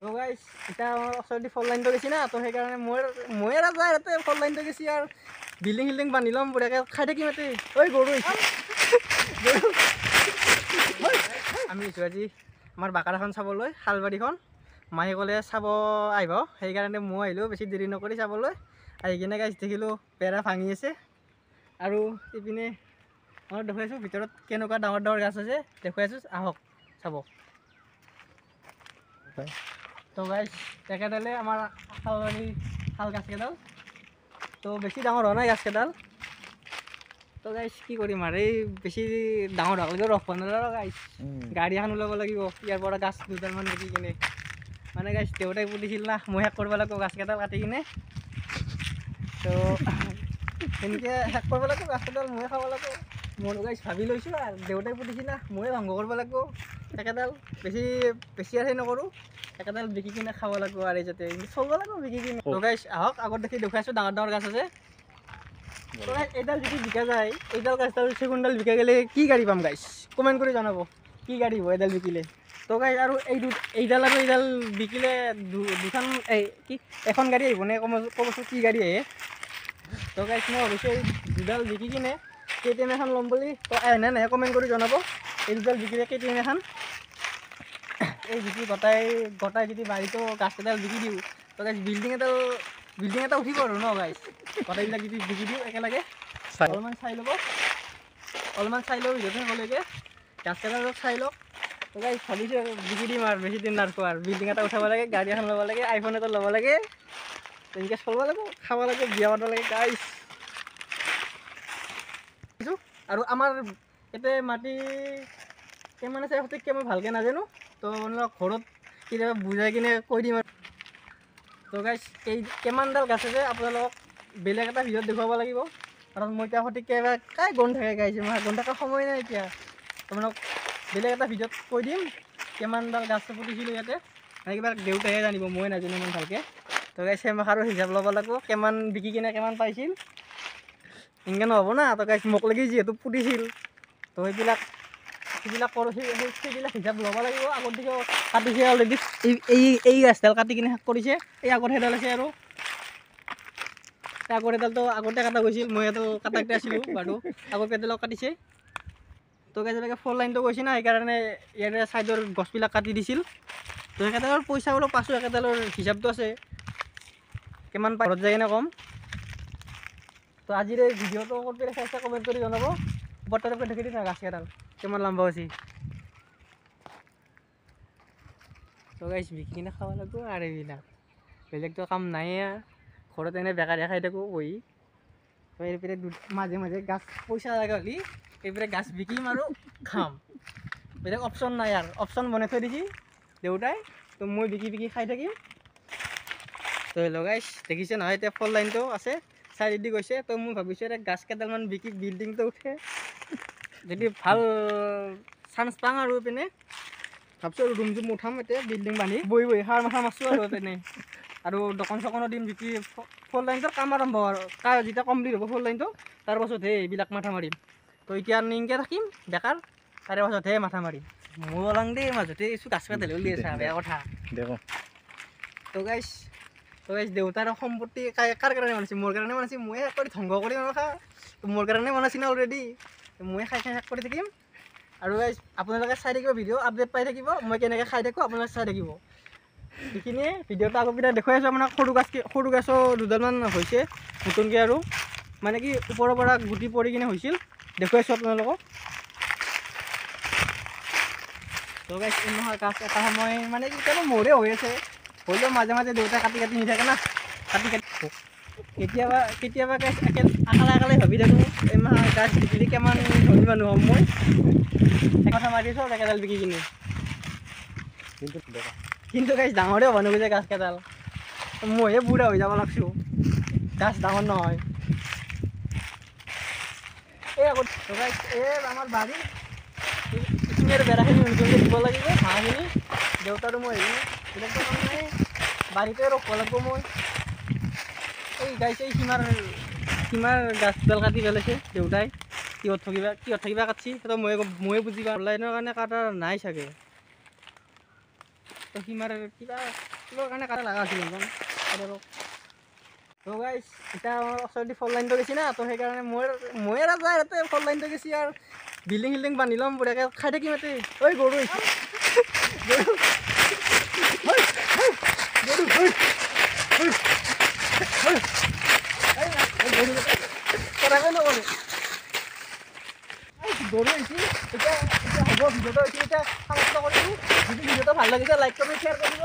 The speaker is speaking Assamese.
তো গাইস এটা আমার অলরেডি ফোর লাইন তো গেছি না, তো সেই কারণে মই রাজা এতে ফোর লাইন তো গেছি আর বিল্ডিং হিল্ডিং বান্ধি ল'ম বঢ়িয়াকৈ খাই থাকিম এতে। ঐ গৰু গৰু আমি আহিছোঁ আজি আমাৰ বাকাৰ এখন চাবলৈ, শালবাৰীখন। মায়ে ক'লে চাব আহিব, সেইকাৰণে মই আহিলোঁ বেছি দেৰি নকৰি চাবলৈ। আহি কিনে গাইছ দেখিলোঁ বেৰা ভাঙি আছে আৰু ইপিনে মই দেখুৱাইছোঁ ভিতৰত কেনেকুৱা ডাঙৰ ডাঙৰ গাছ আছে, দেখুৱাইছোঁ আহক চাব। তো গাইছ একেডালে আমাৰ শালবাৰী শাল গাছকেইডাল, তো বেছি ডাঙৰ হোৱা নাই গাছকেইডাল। তো গাইছ কি কৰিম আৰু এই বেছি ডাঙৰ হোৱালৈকে ৰখ নলওঁ গাইছ, গাড়ী এখন ওলাব লাগিব ইয়াৰ পৰা গাছ দুডালমান দেখি কিনে। মানে গাইছ দেউতাই পুতিছিল না, মই শেষ কৰিব লাগিব গাছকেইডাল কাটি কিনে। তো সেনেকৈ শেষ কৰিব লাগিব গাছকেইডাল, ময়ে খাব লাগিব। মই গাইছ ভাবি লৈছোঁ আৰু দেউতাই পুতিছিল না, ময়ে ধ্বংস কৰিব লাগিব একেডাল। বেছি আৰু সেই নকৰোঁ, একেডাল বিকি কিনে খাব লাগিব আৰু যাতে চলিব লাগিব বিকি কিনে। তো গাইছ আহক আগত দেখি দেখুৱাইছোঁ ডাঙৰ ডাঙৰ গাছ আছে। তো গাইছ এইডাল যদি বিকা যায়, এইডাল গাছডাল চেগুনডাল বিকা গ'লে কি গাড়ী পাম গাইছ, কমেণ্ট কৰি জনাব কি গাড়ী হ'ব এইডাল বিকিলে। তো গাইছ আৰু এইডাল আৰু এইডাল বিকিলে দুখন কি এখন গাড়ী আহিব নে ক'বচোন কি গাড়ী আহে। তো গাইছ মই ভাবিছোঁ এই দুডাল বিকি কিনে KTM এখন ল'ম বুলি। তো আহে নাহে কমেণ্ট কৰি জনাব এই দুডাল বিকিলে KTM এখন। এই বিকি গোটাই যদি বাৰীটো গাছকেইডাল বিকি দিওঁ, তো গাইছ বিল্ডিং এটা উঠিব আৰু ন গাইছ। গোটাইবিলাক যদি বিকি দিওঁ একেলগে অলপমান চাই ল'ব, ভিডিঅ'টো শেষলৈকে গাছকেইডাল চাই লওক। তো গাইছ ভাবিছোঁ বিকি দিম আৰু বেছি দিন নাৰাখোঁ আৰু। বিল্ডিং এটা উঠাব লাগে, গাড়ী এখন ল'ব লাগে, আইফোন এটা ল'ব লাগে, তেনেকৈ চলিব লাগিব, খাব লাগে, বিয়া পাতিব লাগে গাইছ। আৰু আমাৰ ইয়াতে মাটি কিমান আছে সঠিককৈ মই ভালকৈ নাজানো, তো ঘৰত কেতিয়াবা বুজাই কিনে কৈ দিম আৰু। তো গাইছ কিমানডাল গাছ আছে আপোনালোকক বেলেগ এটা ভিডিঅ'ত দেখুৱাব লাগিব, কাৰণ মই এতিয়া সঠিককৈ এবাৰ কাই গণ থাকে গাইছে, মই গণ থকাৰ সময় নাই এতিয়া। আপোনালোক বেলেগ এটা ভিডিঅ'ত কৈ দিম কিমানডাল গাছ পুতিছিলোঁ ইয়াতে, মানে কিবা দেউতাইহে জানিব, মই নাজানো ইমান ভালকৈ। তো গাইছ আৰু হিচাপ ল'ব লাগিব কিমান বিকি কিনে কিমান পাইছিল, এনেকৈ নহ'ব না। তো গাইছ মোক লাগি যিহেতু পুতিছিল, তো সেইবিলাক হিচাপ ল'ব লাগিব। আগত দিকে কাটিছে অলৰেডি, এই গাছডাল কাটি কিনে শেষ কৰিছে। এই আগত সেইডাল আছে আৰু আগৰ এডালটো আগতে কাটা গৈছিল, মই এইটো কাটাতে আছিলোঁ বাৰু, আগৰ পেডেলক কাটিছে। তো গাইছ এনেকৈ ফ'ৰ লাইনটো গৈছে না, সেইকাৰণে ইয়াৰে ছাইডৰ গছবিলাক কাটি দিছিল। তো একেডালৰ পইচা অলপ পাইছোঁ, একেডালৰ হিচাপটো আছে কিমান পাই ঘৰত যায় কিনে ক'ম। তো আজিৰ এই ভিডিঅ'টো ক'ত পেলাই চাইছে কমেণ্ট কৰি জনাব। বৰ্তমানকৈ দেখি দিম গাছকেইডাল কিমান লম্বা হৈছে। তো গাইছ বিকি কিনে খাব লাগিব আৰু এইবিলাক, বেলেগতো কাম নাই আৰু। ঘৰত এনেই বেকাৰ খাই থাকোঁ বহি। তো এইপিনে মাজে মাজে গাছ পইচা লগা হ'লে এইপিনে গাছ বিকিম আৰু খাম, বেলেগ অপশ্যন নাই আৰু। অপশ্যন বনাই থৈ দিছে দেউতাই, তো মই বিকি খাই থাকিম। তো গাইছ দেখিছে নহয় এতিয়া ফ'ৰ লাইনটো আছে, চাইডেদি গৈছে। তো মই ভাবিছোঁ এতিয়া গাছ কেইডালমান বিকি বিল্ডিংটো উঠে যদি ভাল চান্স পাওঁ আৰু এইপিনে ভাবছোঁ আৰু ৰুম উঠাম এতিয়া, বিল্ডিং বান্ধি বহি সাৰ মাথা মাৰছোঁ আৰু তেনে। আৰু দোকান চোকানো দিম বিকি ফ'ৰ লাইনটোৰ কাম আৰম্ভ আৰু যেতিয়া কমপ্লিট হ'ব ফ'ৰ লাইনটো, তাৰপাছতহে এইবিলাক মাথা মাৰিম। তো এতিয়া এনেকৈ থাকিম বেকাৰ, তাৰে পাছতহে মাথা মাৰিম। মোৰ ওলাং দেই মাজতে এইটো গাছ কাটিলে উলিয়াই আছে বেয়া কথা দেখোঁ। তো গাইছ দেউতাৰ সম্পত্তি কাৰ কাৰণে বনাইছে, মোৰ কাৰণে বনাইছে। ময়ে শেষ কৰি ধ্বংস কৰি খা, মোৰ কাৰণে বনাইছে না অলৰেডি, ময়ে খাই শেষ কৰি থাকিম। আৰু গাইছ আপোনালোকে চাই থাকিব, ভিডিঅ' আপডেট পাই থাকিব, মই কেনেকৈ খাই থাকোঁ আপোনালোকে চাই থাকিব। সেইখিনিয়ে ভিডিঅ'টো আগৰ পিনে দেখুৱাই আছোঁ আপোনাক। সৰু গাছো দুডালমান হৈছে নতুনকৈ, আৰু মানে কি ওপৰৰ পৰা গুটি পৰি কিনে হৈছিল, দেখুৱাইছোঁ আপোনালোকক। তো গাইছ নহয় গাছ এটা সময় মানে কি কেতিয়াবা মোৰে হৈ আছে, হ'লেও মাজে মাজে দেউতাই কাটি নি থাকে না, কেতিয়াবা গাছ একেলাই ভাবি থাকোঁ এই গাছ বিকিলে কিমান ধনী মানুহ হ'ম মই। কথা মাৰি আছোঁ একেডাল বিকি কিনে, কিন্তু গাছ ডাঙৰে হ'ব নোখোজে গাছকেইডাল। মইহে বুঢ়া হৈ যাব লাগছোঁ, গাছ ডাঙৰ নহয়। এই আগত গাছ আমাৰ বাৰী এইখিনি আৰু বেৰাখিনি নতুনকৈ দিব লাগিব, হাঁহখিনি দেউতাৰো মই আহিলোঁ বেলেগটো কাম নাই, বাৰীতে ৰখিব লাগিব মই। এই গাইছ এই সীমাৰ গাছডাল কাটি পেলাইছে দেউতাই, কিহত থাকিবা কাটছি সেইটো ময়ে বুজি পাওঁ। লাইনৰ কাৰণে কাটা নাই চাগে। তো সীমাৰ কিবা কিবা কাৰণে কাটা লগা আছিল একদম আৰু তো গাইছ এতিয়া আমাৰ ওচৰতে ফল লাইনটো গেছি না তো সেইকাৰণে মই আৰু যায় ইয়াতে ফল লাইনটো গেছি আৰু বিল্ডিং চিল্ডিং বান্ধি ল'ম বঢ়িয়াকৈ খাই থাকিম ইয়াতে ঐ গৰু গৰু গৰু আহিছিল এতিয়া হ'ব ভিডিঅ'টো এতিয়া সমাপ্ত কৰিছোঁ যদি ভিডিঅ'টো ভাল লাগিছে লাইক কৰি শ্বেয়াৰ কৰিব